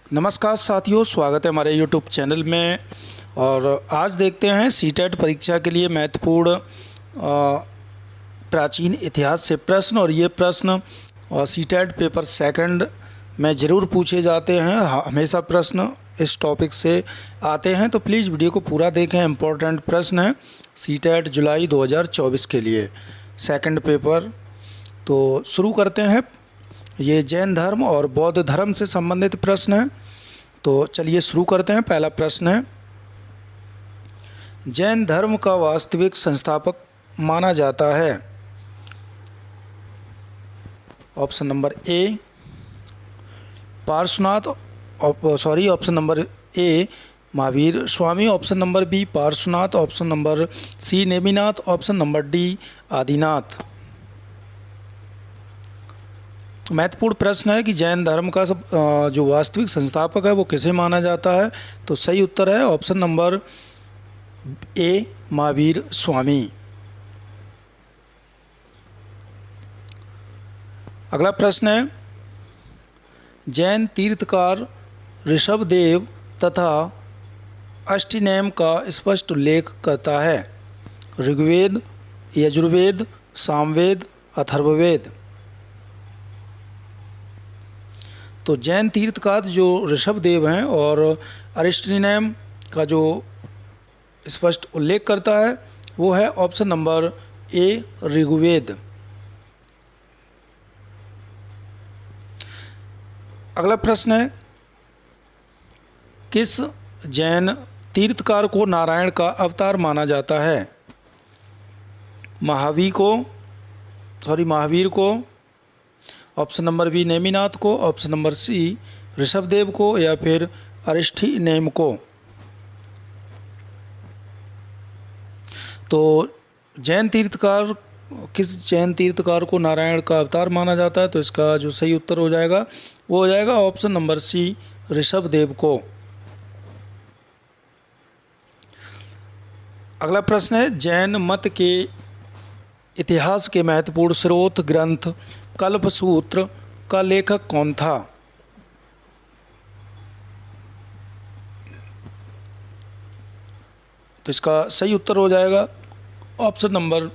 नमस्कार साथियों, स्वागत है हमारे यूट्यूब चैनल में। और आज देखते हैं सीटेट परीक्षा के लिए महत्वपूर्ण प्राचीन इतिहास से प्रश्न। और ये प्रश्न सीटेट पेपर सेकंड में ज़रूर पूछे जाते हैं। हमेशा प्रश्न इस टॉपिक से आते हैं, तो प्लीज़ वीडियो को पूरा देखें। इम्पोर्टेंट प्रश्न है सीटेट जुलाई 2024 के लिए सेकंड पेपर। तो शुरू करते हैं। ये जैन धर्म और बौद्ध धर्म से संबंधित प्रश्न है, तो चलिए शुरू करते हैं। पहला प्रश्न है, जैन धर्म का वास्तविक संस्थापक माना जाता है? Option number A Parshvanath, option number A Mahavir Swami, option number B Parshvanath, option number C Neminath, option number D Adinath. महत्वपूर्ण प्रश्न है कि जैन धर्म का जो वास्तविक संस्थापक है वो किसे माना जाता है। तो सही उत्तर है ऑप्शन नंबर ए महावीर स्वामी। अगला प्रश्न है, जैन तीर्थकार ऋषभदेव तथा अष्टनेम का स्पष्ट उल्लेख करता है? ऋग्वेद, यजुर्वेद, सामवेद, अथर्ववेद। तो जैन तीर्थकार जो ऋषभदेव हैं और अरिष्टनेम का जो स्पष्ट उल्लेख करता है वो है ऑप्शन नंबर ए ऋग्वेद। अगला प्रश्न है, किस जैन तीर्थकार को नारायण का अवतार माना जाता है? महावीर को, ऑप्शन नंबर बी नेमिनाथ को, ऑप्शन नंबर सी ऋषभदेव को, या फिर अरिष्टनेम को। तो किस जैन तीर्थकार को नारायण का अवतार माना जाता है? तो इसका जो सही उत्तर हो जाएगा वो हो जाएगा ऑप्शन नंबर सी ऋषभदेव को। अगला प्रश्न है, जैन मत के इतिहास के महत्वपूर्ण स्रोत ग्रंथ कल्पसूत्र का लेखक कौन था? तो इसका सही उत्तर हो जाएगा ऑप्शन नंबर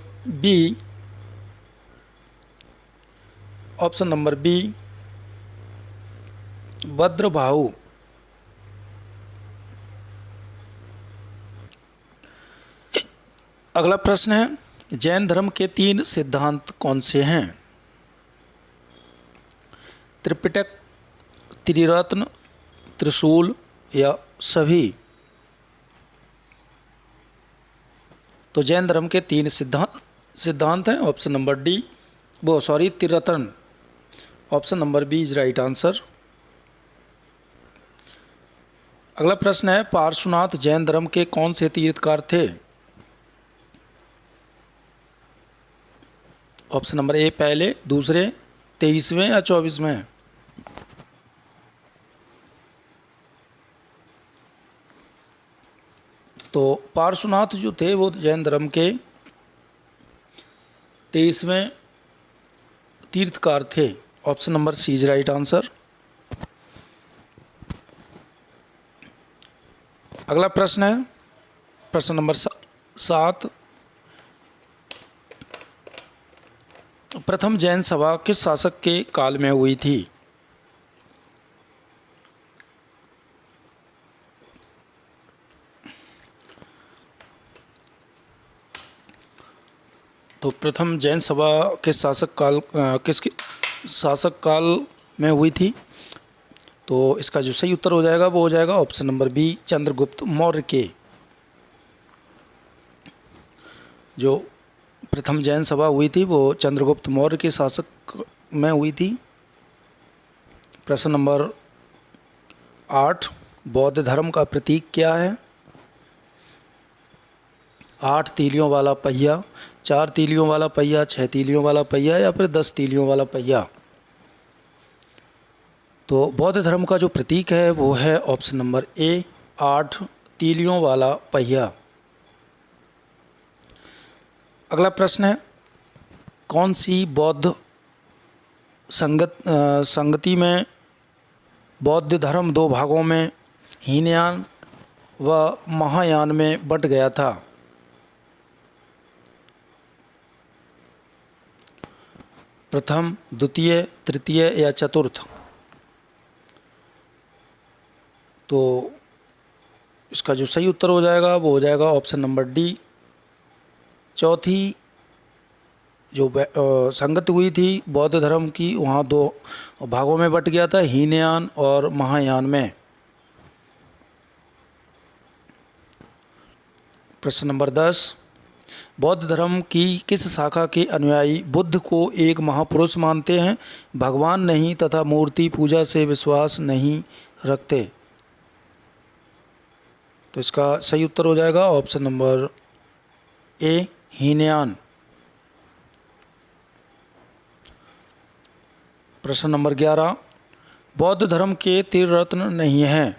बी भद्रबाहु। अगला प्रश्न है, जैन धर्म के 3 सिद्धांत कौन से हैं? त्रिपिटक, त्रिरत्न, त्रिशूल या सभी? तो जैन धर्म के 3 सिद्धांत हैं। ऑप्शन नंबर डी त्रिरत्न। Option number B is right answer. अगला प्रश्न है, पार्श्वनाथ जैन धर्म के कौन से तीर्थकार थे? ऑप्शन नंबर ए पहले, दूसरे, 23वें या 24वें? तो पार्श्वनाथ जो थे वो जैन धर्म के 23वें तीर्थकार थे। Option number C is right answer. अगला प्रश्न है, प्रश्न नंबर 7, प्रथम जैन सभा किस शासक के काल में हुई थी? तो प्रथम जैन सभा किस शासक काल में हुई थी? तो इसका जो सही उत्तर हो जाएगा वो हो जाएगा option number B Chandragupta Maurya के। जो प्रथम जैन सभा हुई थी वो चंद्रगुप्त मौर्य के शासक में हुई थी। प्रश्न नंबर 8, बौद्ध धर्म का प्रतीक क्या है? 8 तीलियों वाला पहिया, 4 तीलियों वाला पहिया, 6 तीलियों वाला पहिया या फिर 10 तीलियों वाला पहिया? तो बौद्ध धर्म का जो प्रतीक है वो है ऑप्शन नंबर ए 8 तीलियों वाला पहिया। अगला प्रश्न है, कौन सी बौद्ध संगति में बौद्ध धर्म दो भागों में हीनयान व महायान में बंट गया था। प्रथम, द्वितीय, तृतीय या चतुर्थ? तो इसका जो सही उत्तर हो जाएगा वो हो जाएगा ऑप्शन नंबर डी। चौथी जो संगति हुई थी बौद्ध धर्म की, वहाँ दो भागों में बट गया था, हीनयान और महायान में। प्रश्न नंबर 10, बौद्ध धर्म की किस शाखा के अनुयायी बुद्ध को एक महापुरुष मानते हैं, भगवान नहीं तथा मूर्ति पूजा से विश्वास नहीं रखते? तो इसका सही उत्तर हो जाएगा ऑप्शन नंबर ए, हीनयान। प्रश्न नंबर 11, बौद्ध धर्म के त्रिरत्न नहीं हैं,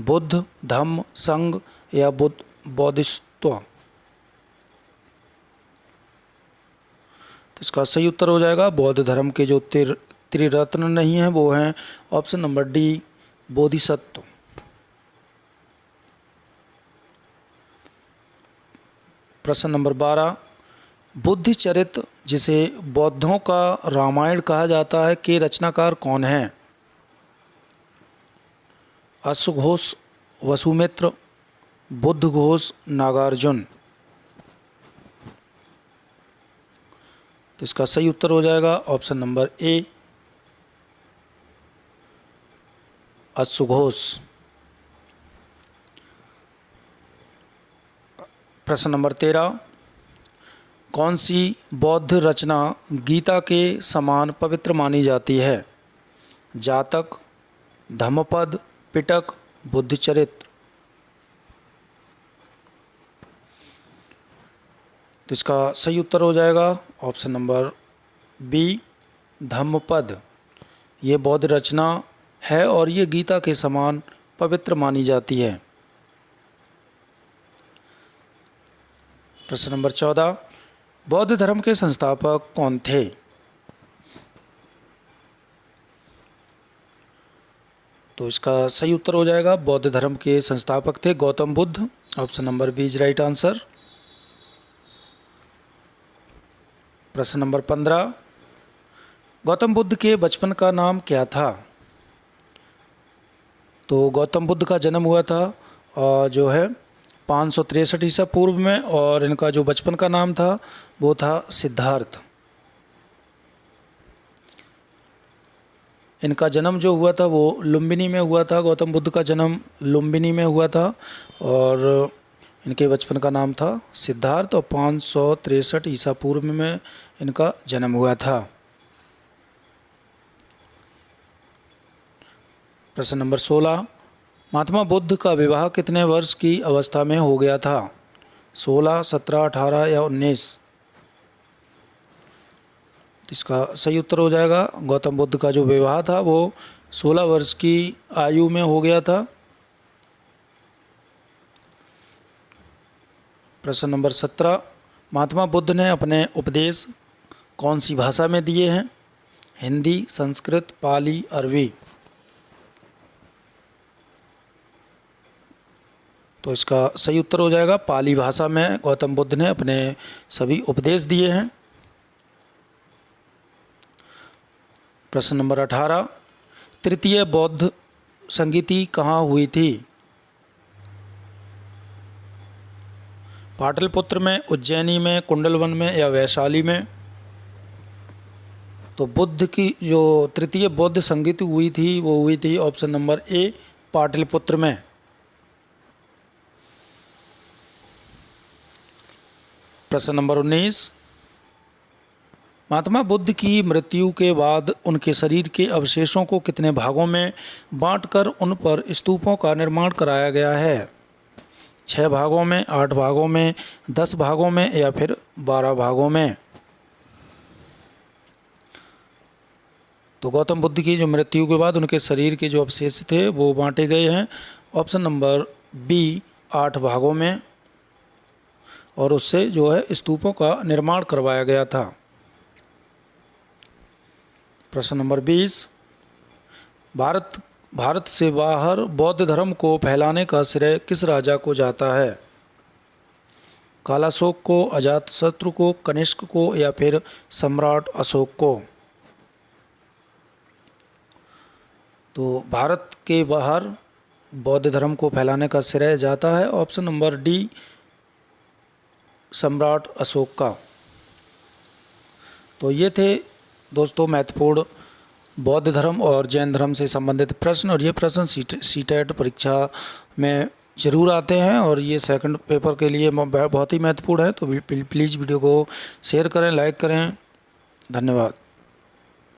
बुद्ध, धम्म, संघ या बौद्धिस्त्व? तो इसका सही उत्तर हो जाएगा बौद्ध धर्म के जो त्रिरत्न नहीं हैं वो हैं ऑप्शन नंबर डी, बोधिसत्व। प्रश्न नंबर 12, बुद्ध चरित्र जिसे बौद्धों का रामायण कहा जाता है के रचनाकार कौन हैं? अश्वघोष, वसुमित्र, बुद्धघोष, नागार्जुन? तो इसका सही उत्तर हो जाएगा ऑप्शन नंबर ए, अश्वघोष। प्रश्न नंबर 13, कौन सी बौद्ध रचना गीता के समान पवित्र मानी जाती है? जातक, धम्मपद, पिटक, बुद्धचरित्र? तो इसका सही उत्तर हो जाएगा ऑप्शन नंबर बी, धम्मपद। ये बौद्ध रचना है और ये गीता के समान पवित्र मानी जाती है। प्रश्न नंबर 14, बौद्ध धर्म के संस्थापक कौन थे? तो इसका सही उत्तर हो जाएगा बौद्ध धर्म के संस्थापक थे Gautam Buddha. Option number B is right answer. प्रश्न नंबर 15, गौतम बुद्ध के बचपन का नाम क्या था? तो गौतम बुद्ध का जन्म हुआ था जो है 563 ईसा पूर्व में, और इनका जो बचपन का नाम था वो था सिद्धार्थ। इनका जन्म जो हुआ था वो लुम्बिनी में हुआ था। गौतम बुद्ध का जन्म लुम्बिनी में हुआ था और इनके बचपन का नाम था सिद्धार्थ, और 563 ईसा पूर्व में इनका जन्म हुआ था। प्रश्न नंबर 16, महात्मा बुद्ध का विवाह कितने वर्ष की अवस्था में हो गया था? 16, 17, 18 या 19? इसका सही उत्तर हो जाएगा गौतम बुद्ध का जो विवाह था वो 16 वर्ष की आयु में हो गया था। प्रश्न नंबर 17, महात्मा बुद्ध ने अपने उपदेश कौन सी भाषा में दिए हैं? हिंदी, संस्कृत, पाली, अरबी? तो इसका सही उत्तर हो जाएगा पाली भाषा में गौतम बुद्ध ने अपने सभी उपदेश दिए हैं। प्रश्न नंबर 18, तृतीय बौद्ध संगीति कहाँ हुई थी? पाटलिपुत्र में, उज्जैनी में, कुंडलवन में या वैशाली में? तो बुद्ध की जो तृतीय बौद्ध संगीति हुई थी वो हुई थी ऑप्शन नंबर ए, पाटलिपुत्र में। प्रश्न नंबर 19, महात्मा बुद्ध की मृत्यु के बाद उनके शरीर के अवशेषों को कितने भागों में बांटकर उन पर स्तूपों का निर्माण कराया गया है? 6 भागों में, 8 भागों में, 10 भागों में या फिर 12 भागों में? तो गौतम बुद्ध की जो मृत्यु के बाद उनके शरीर के जो अवशेष थे वो बांटे गए हैं ऑप्शन नंबर बी, 8 भागों में, और उससे जो है स्तूपों का निर्माण करवाया गया था। प्रश्न नंबर 20, भारत भारत से बाहर बौद्ध धर्म को फैलाने का श्रेय किस राजा को जाता है? कालाशोक को, अजातशत्रु को, कनिष्क को या फिर सम्राट अशोक को? तो भारत के बाहर बौद्ध धर्म को फैलाने का श्रेय जाता है ऑप्शन नंबर डी, सम्राट अशोक का। तो ये थे दोस्तों महत्वपूर्ण बौद्ध धर्म और जैन धर्म से संबंधित प्रश्न, और ये प्रश्न सीटेट परीक्षा में ज़रूर आते हैं और ये सेकंड पेपर के लिए बहुत ही महत्वपूर्ण है। तो प्लीज़ वीडियो को शेयर करें, लाइक करें। धन्यवाद।